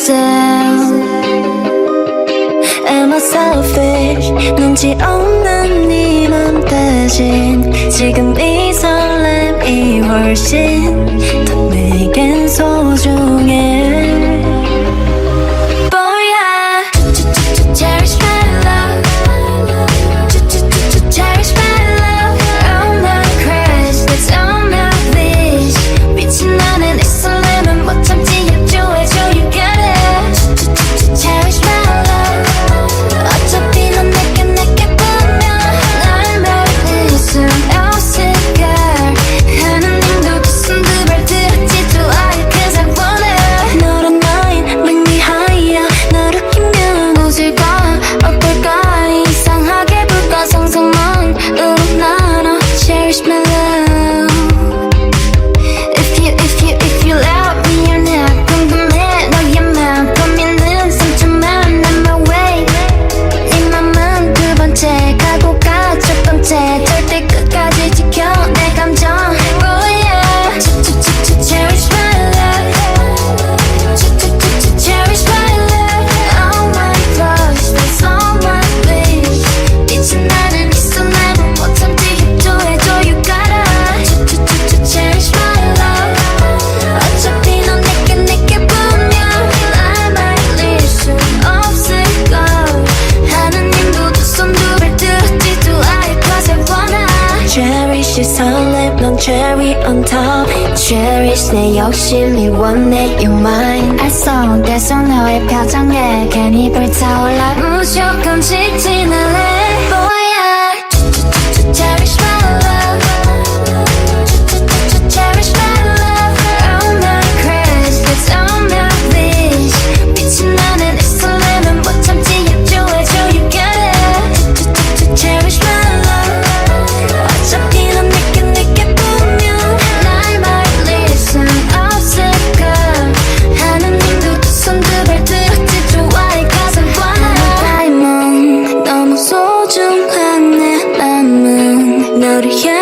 myself. Am I selfish? 눈치 없는 네 맘 대신 지금 이 설렘이 훨씬 더 내겐 소중해. Boy, I cherish my love. Cherish my love. All my crash, all my wish. 미친 나는 이 설렘은 못 참지 협조해줘. You got it. Cherish my love. 어차피 넌 내게 보면 날 말릴 수 없을걸. 하느님도 두 손 두 발 들었지 좋아요. Cause I want it. 너란 나인 make me higher. 너를 끼면 웃을까 어떨까. 이상하게 불가상성만으로 나눠 Cherish my love. If you love me or not 궁금해. 너의 맘 범인은 상처만 난 my way. 네 맘은 두 번째 가고 가 첫 번째. 절대 끝까지 지켜 내 감정. Oh yeah. Cherish my love. Cherish my love. All my flaws, that's all my wish. 미친 나는 이 설렘은 못 참지 협조해줘. You gotta cherish my love. 어차피 넌 내게 보면 날 말릴 수 없을걸. 하느님도 두 손 두 발 들었지 좋아해. Cause I wanna cherish 이 설렘 넌 cherry on top. Cherish 내 욕심이 원해 you mine. 알쏭달쏭 너의 표정에 괜히 불타올라. 무조건 지진 않을래. Boy, I cherish my love. Cherish my love. All my crash, that's all my wish. 미친 나는 이 설렘은 못 참지 협조해줘. You got it. Cherish my love. 어차피 넌 내게 보면 날 말릴 순 없을걸. 하느님도 두 손 두 발 들었지 좋아해. Cause I wanna. 너무 소중한 내 맘은 너를 향해